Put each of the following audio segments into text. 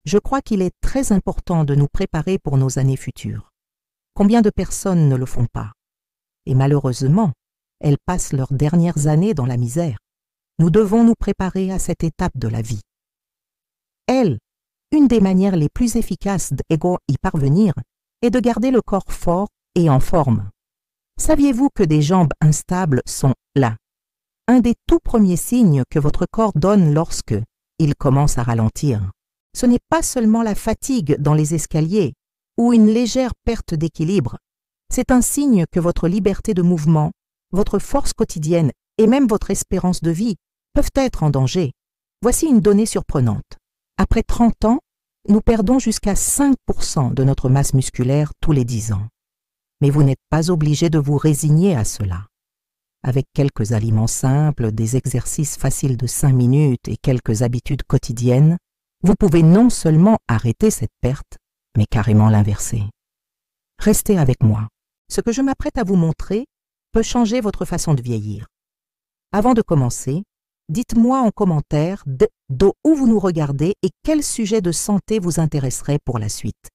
Je crois qu'il est très important de nous préparer pour nos années futures. Combien de personnes ne le font pas? Et malheureusement, elles passent leurs dernières années dans la misère. Nous devons nous préparer à cette étape de la vie. Une des manières les plus efficaces d'y parvenir est de garder le corps fort et en forme. Saviez-vous que des jambes instables sont là? Un des tout premiers signes que votre corps donne lorsque il commence à ralentir. Ce n'est pas seulement la fatigue dans les escaliers ou une légère perte d'équilibre. C'est un signe que votre liberté de mouvement, votre force quotidienne et même votre espérance de vie peuvent être en danger. Voici une donnée surprenante. Après 30 ans, nous perdons jusqu'à 5% de notre masse musculaire tous les 10 ans. Mais vous n'êtes pas obligé de vous résigner à cela. Avec quelques aliments simples, des exercices faciles de 5 minutes et quelques habitudes quotidiennes, vous pouvez non seulement arrêter cette perte, mais carrément l'inverser. Restez avec moi. Ce que je m'apprête à vous montrer peut changer votre façon de vieillir. Avant de commencer, dites-moi en commentaire d'où vous nous regardez et quel sujet de santé vous intéresserait pour la suite.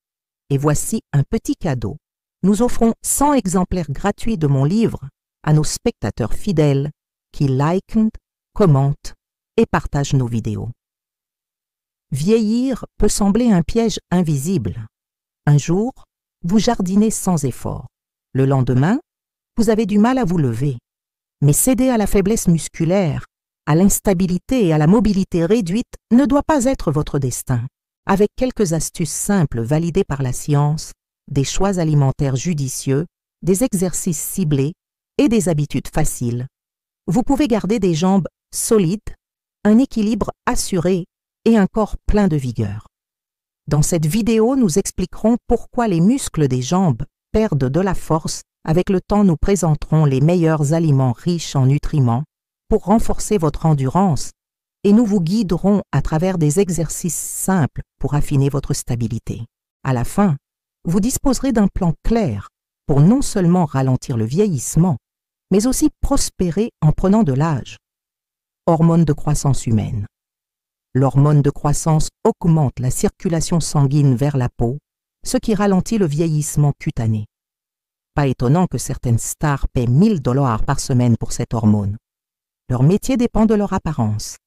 Et voici un petit cadeau. Nous offrons 100 exemplaires gratuits de mon livre à nos spectateurs fidèles qui likent, commentent et partagent nos vidéos. Vieillir peut sembler un piège invisible. Un jour, vous jardinez sans effort. Le lendemain, vous avez du mal à vous lever. Mais céder à la faiblesse musculaire, à l'instabilité et à la mobilité réduite ne doit pas être votre destin. Avec quelques astuces simples validées par la science, des choix alimentaires judicieux, des exercices ciblés et des habitudes faciles, vous pouvez garder des jambes solides, un équilibre assuré et un corps plein de vigueur. Dans cette vidéo, nous expliquerons pourquoi les muscles des jambes perdent de la force. Avec le temps, nous présenterons les meilleurs aliments riches en nutriments pour renforcer votre endurance et nous vous guiderons à travers des exercices simples pour affiner votre stabilité. À la fin, vous disposerez d'un plan clair pour non seulement ralentir le vieillissement, mais aussi prospérer en prenant de l'âge. Hormone de croissance humaine. L'hormone de croissance augmente la circulation sanguine vers la peau, ce qui ralentit le vieillissement cutané. Pas étonnant que certaines stars paient 1 000 $ par semaine pour cette hormone. Leur métier dépend de leur apparence.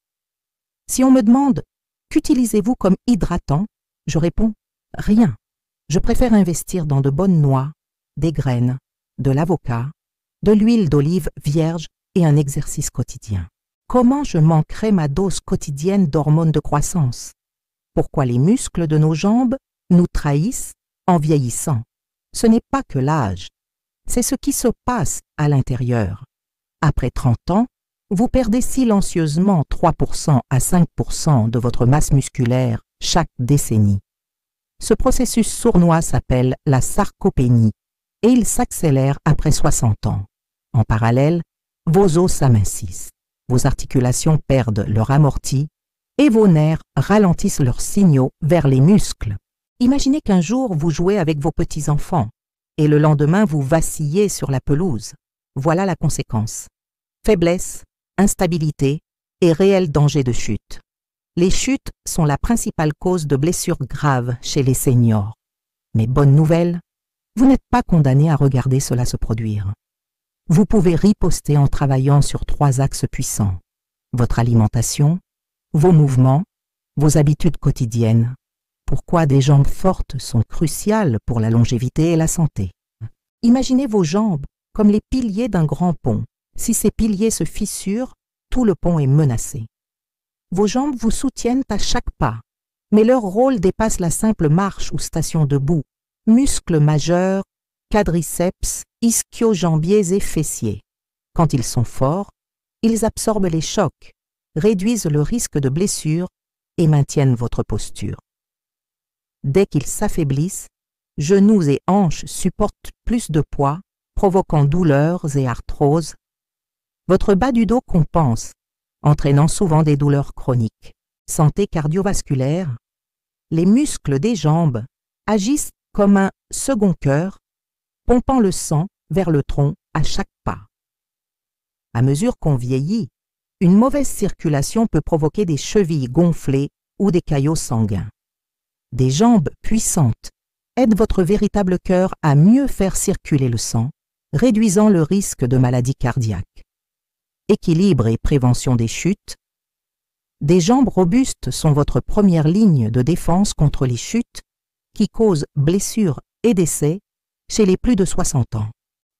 Si on me demande « Qu'utilisez-vous comme hydratant ?» je réponds « Rien. Je préfère investir dans de bonnes noix, des graines, de l'avocat, de l'huile d'olive vierge et un exercice quotidien. » Comment je manquerai ma dose quotidienne d'hormones de croissance? Pourquoi les muscles de nos jambes nous trahissent en vieillissant? Ce n'est pas que l'âge, c'est ce qui se passe à l'intérieur. Après 30 ans, vous perdez silencieusement 3% à 5% de votre masse musculaire chaque décennie. Ce processus sournois s'appelle la sarcopénie et il s'accélère après 60 ans. En parallèle, vos os s'amincissent, vos articulations perdent leur amorti et vos nerfs ralentissent leurs signaux vers les muscles. Imaginez qu'un jour vous jouez avec vos petits-enfants et le lendemain vous vacillez sur la pelouse. Voilà la conséquence. Faiblesse, instabilité et réel danger de chute. Les chutes sont la principale cause de blessures graves chez les seniors. Mais bonne nouvelle, vous n'êtes pas condamné à regarder cela se produire. Vous pouvez riposter en travaillant sur 3 axes puissants. Votre alimentation, vos mouvements, vos habitudes quotidiennes. Pourquoi des jambes fortes sont cruciales pour la longévité et la santé. Imaginez vos jambes comme les piliers d'un grand pont. Si ces piliers se fissurent, tout le pont est menacé. Vos jambes vous soutiennent à chaque pas, mais leur rôle dépasse la simple marche ou station debout. Muscles majeurs, quadriceps, ischio-jambiers et fessiers. Quand ils sont forts, ils absorbent les chocs, réduisent le risque de blessure et maintiennent votre posture. Dès qu'ils s'affaiblissent, genoux et hanches supportent plus de poids, provoquant douleurs et arthroses. Votre bas du dos compense, entraînant souvent des douleurs chroniques. Santé cardiovasculaire. Les muscles des jambes agissent comme un second cœur, pompant le sang vers le tronc à chaque pas. À mesure qu'on vieillit, une mauvaise circulation peut provoquer des chevilles gonflées ou des caillots sanguins. Des jambes puissantes aident votre véritable cœur à mieux faire circuler le sang, réduisant le risque de maladies cardiaques. Équilibre et prévention des chutes. Des jambes robustes sont votre première ligne de défense contre les chutes qui causent blessures et décès chez les plus de 60 ans.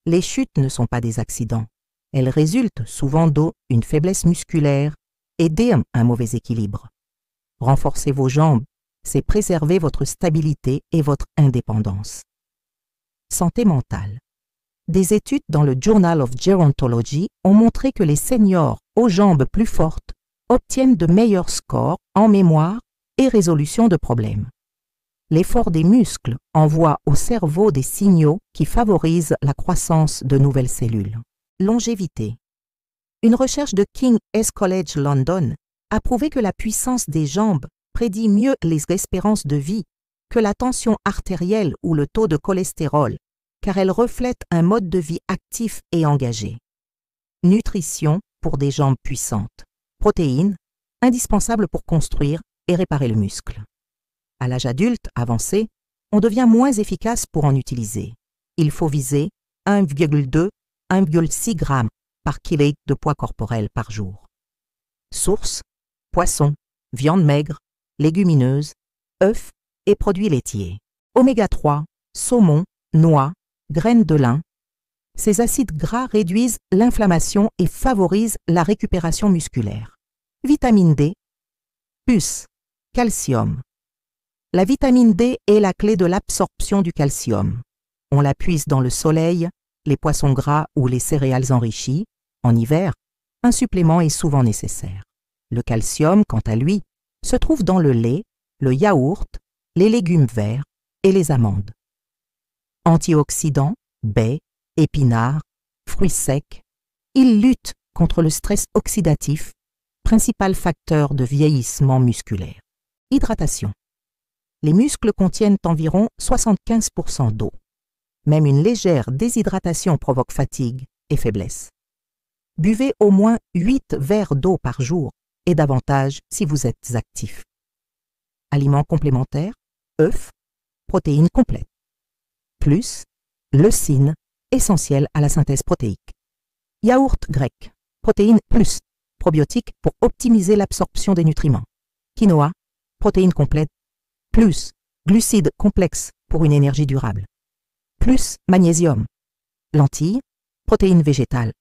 Les chutes ne sont pas des accidents. Elles résultent souvent d'une faiblesse musculaire et d'un mauvais équilibre. Renforcer vos jambes, c'est préserver votre stabilité et votre indépendance. Santé mentale. Des études dans le Journal of Gerontology ont montré que les seniors aux jambes plus fortes obtiennent de meilleurs scores en mémoire et résolution de problèmes. L'effort des muscles envoie au cerveau des signaux qui favorisent la croissance de nouvelles cellules. Longévité. Une recherche de King's College London a prouvé que la puissance des jambes prédit mieux les espérances de vie que la tension artérielle ou le taux de cholestérol, car elle reflète un mode de vie actif et engagé. Nutrition pour des jambes puissantes. Protéines, indispensables pour construire et réparer le muscle. À l'âge adulte avancé, on devient moins efficace pour en utiliser. Il faut viser 1,2-1,6 g par kilo de poids corporel par jour. Sources: poissons, viande maigre, légumineuses, œufs et produits laitiers. Oméga 3, saumon, noix, graines de lin. Ces acides gras réduisent l'inflammation et favorisent la récupération musculaire. Vitamine D, plus, calcium. La vitamine D est la clé de l'absorption du calcium. On la puise dans le soleil, les poissons gras ou les céréales enrichies. En hiver, un supplément est souvent nécessaire. Le calcium, quant à lui, se trouve dans le lait, le yaourt, les légumes verts et les amandes. Antioxydants, baies, épinards, fruits secs. Il lutte contre le stress oxydatif, principal facteur de vieillissement musculaire. Hydratation. Les muscles contiennent environ 75% d'eau. Même une légère déshydratation provoque fatigue et faiblesse. Buvez au moins 8 verres d'eau par jour et davantage si vous êtes actif. Aliments complémentaires, œufs, protéines complètes. Plus, leucine, essentielle à la synthèse protéique. Yaourt grec, protéines plus, probiotiques pour optimiser l'absorption des nutriments. Quinoa, protéines complètes, plus, glucides complexes pour une énergie durable. Plus, magnésium. Lentilles, protéines végétales.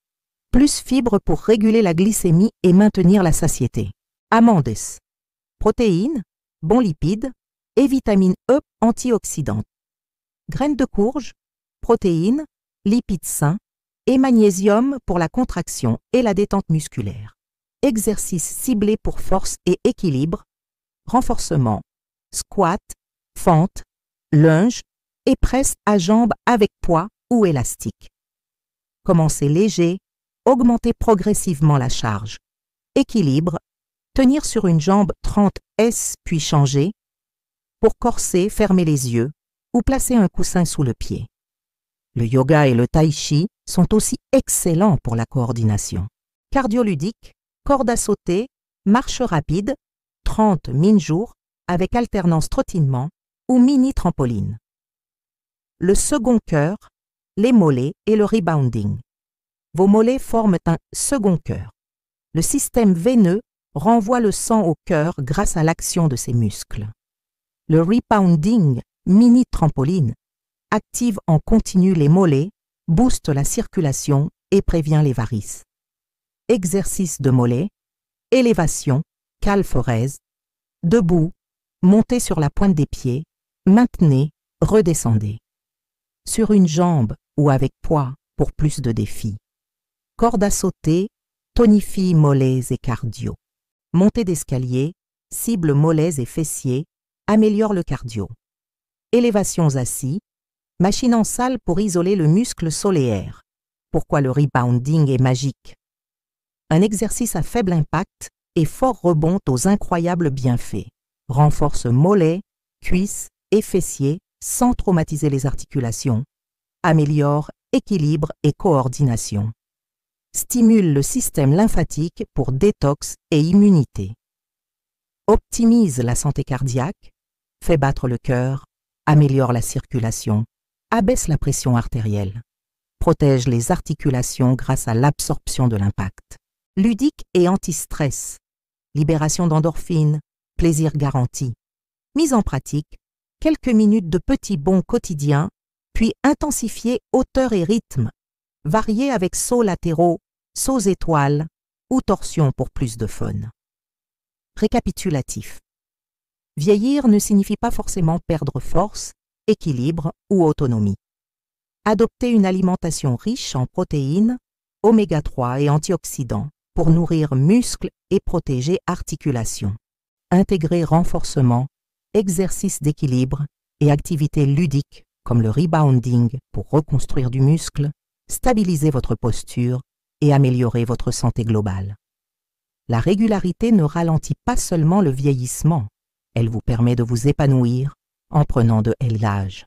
Plus fibres pour réguler la glycémie et maintenir la satiété. Amandes, protéines, bons lipides et vitamine E antioxydante. Graines de courge, protéines, lipides sains et magnésium pour la contraction et la détente musculaire. Exercices ciblés pour force et équilibre, renforcement, squat, fente, lunge et presse à jambes avec poids ou élastique. Commencez léger, augmentez progressivement la charge. Équilibre, tenir sur une jambe 30 S puis changer. Pour corser, fermez les yeux ou placez un coussin sous le pied. Le yoga et le tai chi sont aussi excellents pour la coordination. Cardioludique, corde à sauter, marche rapide, 30 min-jour avec alternance trottinement ou mini-trampoline. Le second cœur, les mollets et le rebounding. Vos mollets forment un second cœur. Le système veineux renvoie le sang au cœur grâce à l'action de ses muscles. Le rebounding mini-trampoline active en continu les mollets, booste la circulation et prévient les varices. Exercice de mollets, élévation, calforèse, debout, montez sur la pointe des pieds, maintenez, redescendez. Sur une jambe ou avec poids pour plus de défis. Corde à sauter, tonifie mollets et cardio. Montée d'escalier, cible mollets et fessiers, améliore le cardio. Élévations assis, machine en salle pour isoler le muscle solaire. Pourquoi le rebounding est magique? Un exercice à faible impact et fort rebond aux incroyables bienfaits. Renforce mollets, cuisses et fessiers sans traumatiser les articulations. Améliore équilibre et coordination. Stimule le système lymphatique pour détox et immunité. Optimise la santé cardiaque. fait battre le cœur, améliore la circulation, abaisse la pression artérielle, protège les articulations grâce à l'absorption de l'impact. Ludique et anti-stress, libération d'endorphines, plaisir garanti. Mise en pratique, quelques minutes de petits bonds quotidiens, puis intensifier hauteur et rythme, varier avec sauts latéraux, sauts étoiles ou torsions pour plus de fun. Récapitulatif. Vieillir ne signifie pas forcément perdre force, équilibre ou autonomie. Adoptez une alimentation riche en protéines, oméga 3 et antioxydants pour nourrir muscles et protéger articulations. Intégrez renforcement, exercices d'équilibre et activités ludiques comme le rebounding pour reconstruire du muscle, stabiliser votre posture et améliorer votre santé globale. La régularité ne ralentit pas seulement le vieillissement, elle vous permet de vous épanouir en prenant de l'âge.